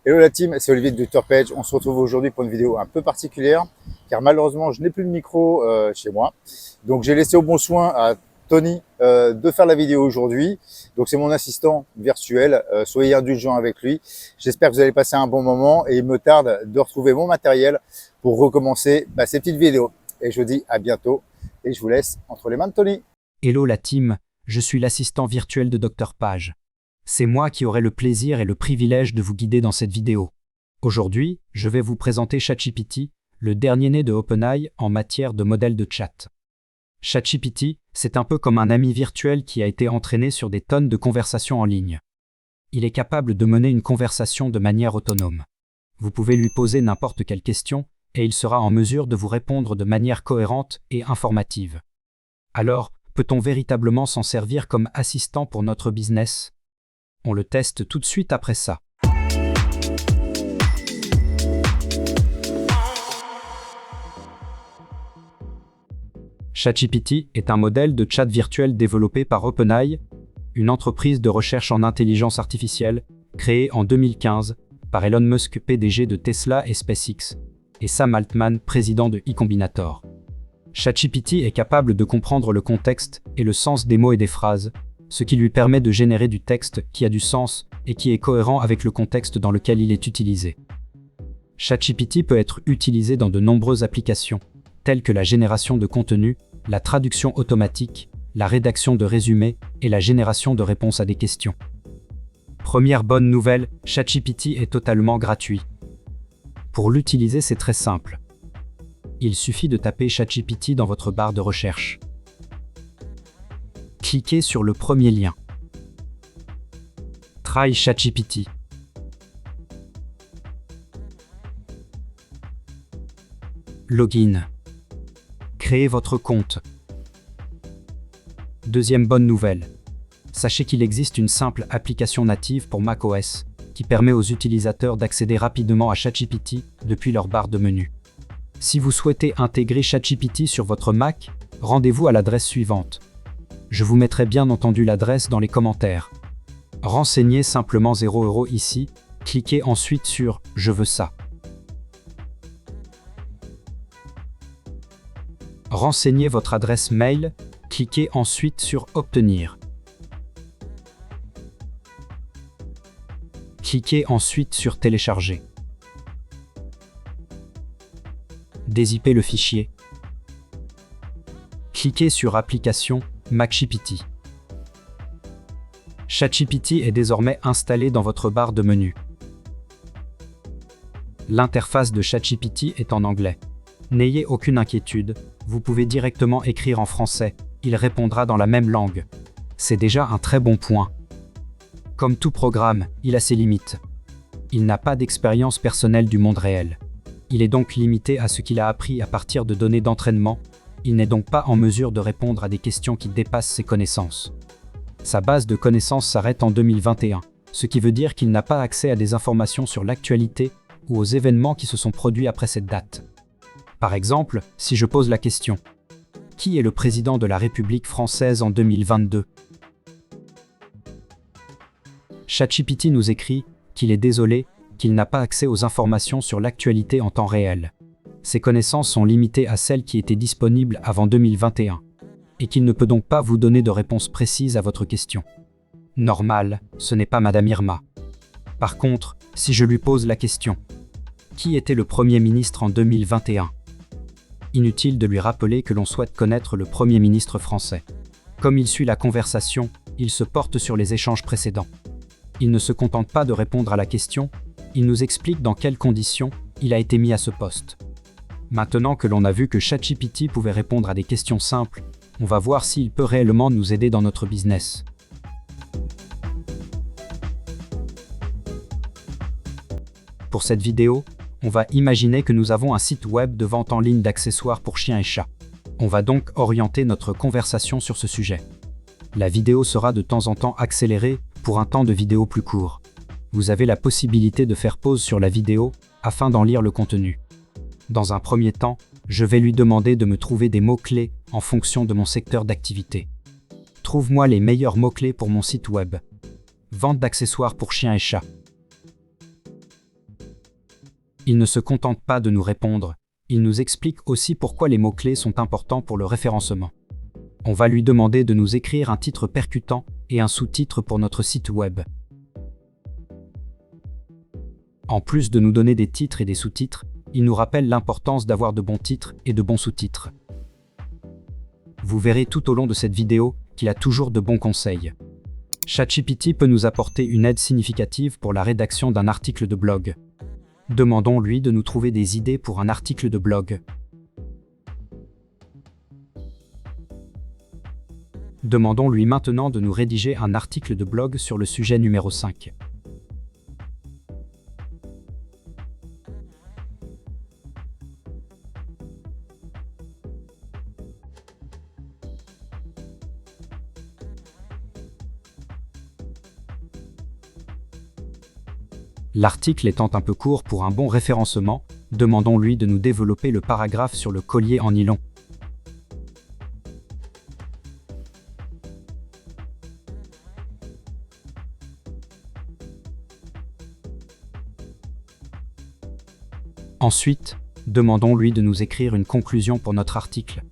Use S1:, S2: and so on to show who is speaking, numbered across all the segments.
S1: Hello la team, c'est Olivier de Dr Page. On se retrouve aujourd'hui pour une vidéo un peu particulière car malheureusement je n'ai plus de micro chez moi. Donc j'ai laissé au bon soin à Tony de faire la vidéo aujourd'hui. Donc c'est mon assistant virtuel, soyez indulgents avec lui. J'espère que vous allez passer un bon moment et il me tarde de retrouver mon matériel pour recommencer ces petites vidéos. Et je vous dis à bientôt et je vous laisse entre les mains de Tony.
S2: Hello la team, je suis l'assistant virtuel de Dr Page. C'est moi qui aurai le plaisir et le privilège de vous guider dans cette vidéo. Aujourd'hui, je vais vous présenter ChatGPT, le dernier né de OpenAI en matière de modèle de chat. ChatGPT, c'est un peu comme un ami virtuel qui a été entraîné sur des tonnes de conversations en ligne. Il est capable de mener une conversation de manière autonome. Vous pouvez lui poser n'importe quelle question et il sera en mesure de vous répondre de manière cohérente et informative. Alors, peut-on véritablement s'en servir comme assistant pour notre business ? On le teste tout de suite après ça. ChatGPT est un modèle de chat virtuel développé par OpenAI, une entreprise de recherche en intelligence artificielle créée en 2015 par Elon Musk, PDG de Tesla et SpaceX, et Sam Altman, président de eCombinator. ChatGPT est capable de comprendre le contexte et le sens des mots et des phrases, ce qui lui permet de générer du texte qui a du sens et qui est cohérent avec le contexte dans lequel il est utilisé. ChatGPT peut être utilisé dans de nombreuses applications, telles que la génération de contenu, la traduction automatique, la rédaction de résumés et la génération de réponses à des questions. Première bonne nouvelle, ChatGPT est totalement gratuit. Pour l'utiliser, c'est très simple. Il suffit de taper ChatGPT dans votre barre de recherche. Cliquez sur le premier lien. Try ChatGPT. Login. Créez votre compte. Deuxième bonne nouvelle. Sachez qu'il existe une simple application native pour macOS qui permet aux utilisateurs d'accéder rapidement à ChatGPT depuis leur barre de menu. Si vous souhaitez intégrer ChatGPT sur votre Mac, rendez-vous à l'adresse suivante. Je vous mettrai bien entendu l'adresse dans les commentaires. Renseignez simplement 0 € ici, cliquez ensuite sur « Je veux ça ». Renseignez votre adresse mail, cliquez ensuite sur « Obtenir ». Cliquez ensuite sur « Télécharger ». Dézippez le fichier. Cliquez sur « Application ». MacGPT. ChatGPT est désormais installé dans votre barre de menu. L'interface de ChatGPT est en anglais. N'ayez aucune inquiétude, vous pouvez directement écrire en français, il répondra dans la même langue. C'est déjà un très bon point. Comme tout programme, il a ses limites. Il n'a pas d'expérience personnelle du monde réel. Il est donc limité à ce qu'il a appris à partir de données d'entraînement. Il n'est donc pas en mesure de répondre à des questions qui dépassent ses connaissances. Sa base de connaissances s'arrête en 2021, ce qui veut dire qu'il n'a pas accès à des informations sur l'actualité ou aux événements qui se sont produits après cette date. Par exemple, si je pose la question « Qui est le président de la République française en 2022 ?» ChatGPT nous écrit qu'il est désolé, qu'il n'a pas accès aux informations sur l'actualité en temps réel. Ses connaissances sont limitées à celles qui étaient disponibles avant 2021, et qu'il ne peut donc pas vous donner de réponse précise à votre question. Normal, ce n'est pas Madame Irma. Par contre, si je lui pose la question « Qui était le Premier ministre en 2021 ?» Inutile de lui rappeler que l'on souhaite connaître le Premier ministre français. Comme il suit la conversation, il se porte sur les échanges précédents. Il ne se contente pas de répondre à la question, il nous explique dans quelles conditions il a été mis à ce poste. Maintenant que l'on a vu que ChatGPT pouvait répondre à des questions simples, on va voir s'il peut réellement nous aider dans notre business. Pour cette vidéo, on va imaginer que nous avons un site web de vente en ligne d'accessoires pour chiens et chats. On va donc orienter notre conversation sur ce sujet. La vidéo sera de temps en temps accélérée pour un temps de vidéo plus court. Vous avez la possibilité de faire pause sur la vidéo afin d'en lire le contenu. Dans un premier temps, je vais lui demander de me trouver des mots-clés en fonction de mon secteur d'activité. Trouve-moi les meilleurs mots-clés pour mon site web. Vente d'accessoires pour chiens et chats. Il ne se contente pas de nous répondre, il nous explique aussi pourquoi les mots-clés sont importants pour le référencement. On va lui demander de nous écrire un titre percutant et un sous-titre pour notre site web. En plus de nous donner des titres et des sous-titres, il nous rappelle l'importance d'avoir de bons titres et de bons sous-titres. Vous verrez tout au long de cette vidéo qu'il a toujours de bons conseils. ChatGPT peut nous apporter une aide significative pour la rédaction d'un article de blog. Demandons-lui de nous trouver des idées pour un article de blog. Demandons-lui maintenant de nous rédiger un article de blog sur le sujet numéro 5. L'article étant un peu court pour un bon référencement, demandons-lui de nous développer le paragraphe sur le collier en nylon. Ensuite, demandons-lui de nous écrire une conclusion pour notre article.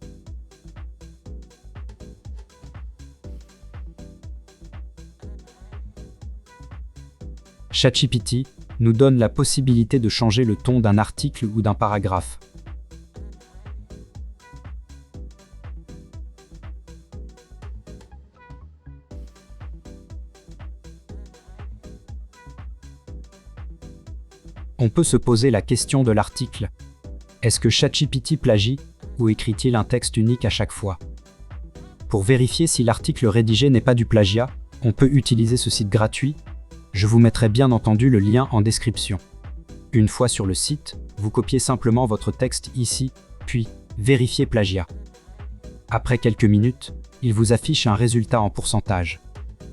S2: ChatGPT nous donne la possibilité de changer le ton d'un article ou d'un paragraphe. On peut se poser la question de l'article. Est-ce que ChatGPT plagie ou écrit-il un texte unique à chaque fois? Pour vérifier si l'article rédigé n'est pas du plagiat, on peut utiliser ce site gratuit. Je vous mettrai bien entendu le lien en description. Une fois sur le site, vous copiez simplement votre texte ici, puis vérifiez plagiat. Après quelques minutes, il vous affiche un résultat en pourcentage,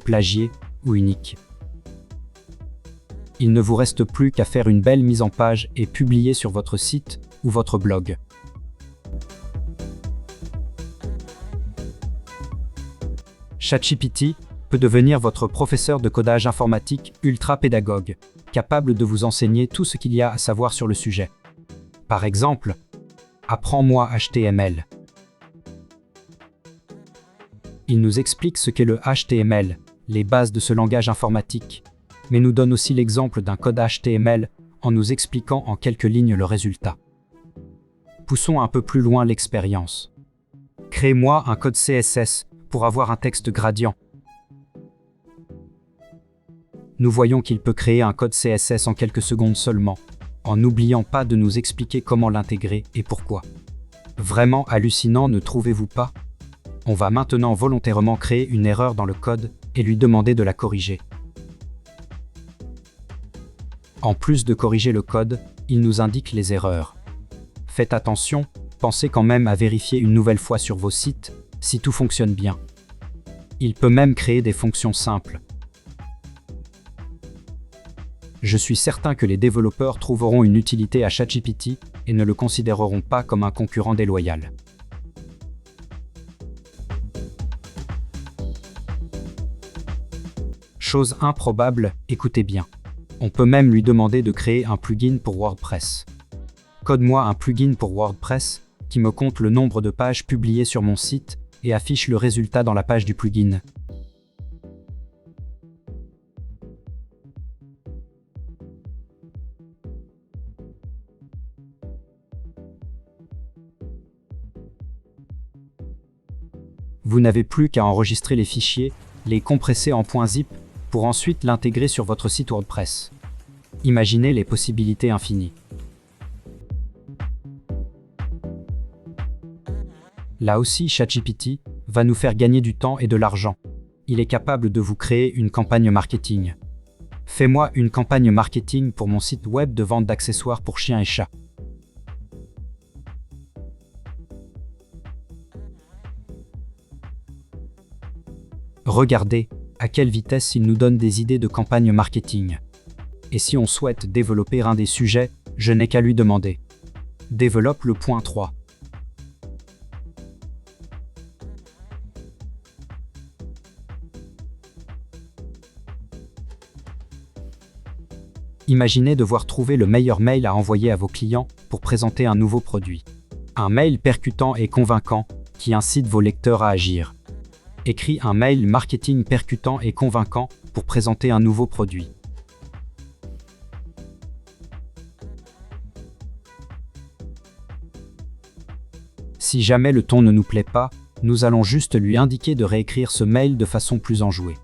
S2: plagié ou unique. Il ne vous reste plus qu'à faire une belle mise en page et publier sur votre site ou votre blog. ChatGPT peut devenir votre professeur de codage informatique ultra pédagogue, capable de vous enseigner tout ce qu'il y a à savoir sur le sujet. Par exemple, apprends-moi HTML. Il nous explique ce qu'est le HTML, les bases de ce langage informatique, mais nous donne aussi l'exemple d'un code HTML en nous expliquant en quelques lignes le résultat. Poussons un peu plus loin l'expérience. Crée-moi un code CSS pour avoir un texte gradient. Nous voyons qu'il peut créer un code CSS en quelques secondes seulement, en n'oubliant pas de nous expliquer comment l'intégrer et pourquoi. Vraiment hallucinant, ne trouvez-vous pas? On va maintenant volontairement créer une erreur dans le code et lui demander de la corriger. En plus de corriger le code, il nous indique les erreurs. Faites attention, pensez quand même à vérifier une nouvelle fois sur vos sites si tout fonctionne bien. Il peut même créer des fonctions simples. Je suis certain que les développeurs trouveront une utilité à ChatGPT et ne le considéreront pas comme un concurrent déloyal. Chose improbable, écoutez bien. On peut même lui demander de créer un plugin pour WordPress. Code-moi un plugin pour WordPress qui me compte le nombre de pages publiées sur mon site et affiche le résultat dans la page du plugin. Vous n'avez plus qu'à enregistrer les fichiers, les compresser en .zip, pour ensuite l'intégrer sur votre site WordPress. Imaginez les possibilités infinies. Là aussi, ChatGPT va nous faire gagner du temps et de l'argent. Il est capable de vous créer une campagne marketing. Fais-moi une campagne marketing pour mon site web de vente d'accessoires pour chiens et chats. Regardez à quelle vitesse il nous donne des idées de campagne marketing. Et si on souhaite développer un des sujets, je n'ai qu'à lui demander. Développe le point 3. Imaginez devoir trouver le meilleur mail à envoyer à vos clients pour présenter un nouveau produit. Un mail percutant et convaincant qui incite vos lecteurs à agir. Écris un mail marketing percutant et convaincant pour présenter un nouveau produit. Si jamais le ton ne nous plaît pas, nous allons juste lui indiquer de réécrire ce mail de façon plus enjouée.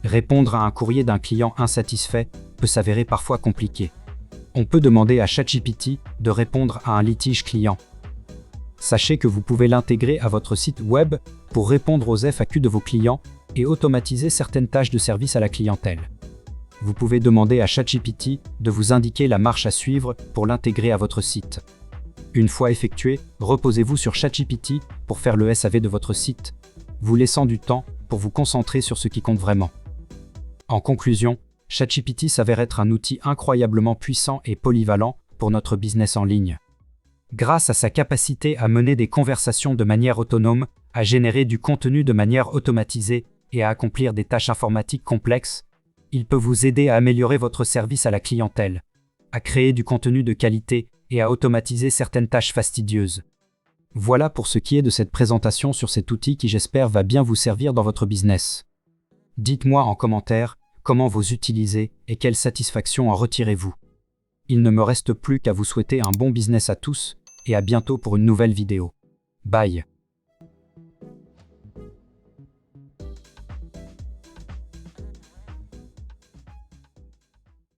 S2: Répondre à un courrier d'un client insatisfait peut s'avérer parfois compliqué. On peut demander à ChatGPT de répondre à un litige client. Sachez que vous pouvez l'intégrer à votre site web pour répondre aux FAQ de vos clients et automatiser certaines tâches de service à la clientèle. Vous pouvez demander à ChatGPT de vous indiquer la marche à suivre pour l'intégrer à votre site. Une fois effectué, reposez-vous sur ChatGPT pour faire le SAV de votre site, vous laissant du temps pour vous concentrer sur ce qui compte vraiment. En conclusion, ChatGPT s'avère être un outil incroyablement puissant et polyvalent pour notre business en ligne. Grâce à sa capacité à mener des conversations de manière autonome, à générer du contenu de manière automatisée et à accomplir des tâches informatiques complexes, il peut vous aider à améliorer votre service à la clientèle, à créer du contenu de qualité et à automatiser certaines tâches fastidieuses. Voilà pour ce qui est de cette présentation sur cet outil qui j'espère va bien vous servir dans votre business. Dites-moi en commentaire comment vous utilisez et quelle satisfaction en retirez-vous. Il ne me reste plus qu'à vous souhaiter un bon business à tous et à bientôt pour une nouvelle vidéo. Bye.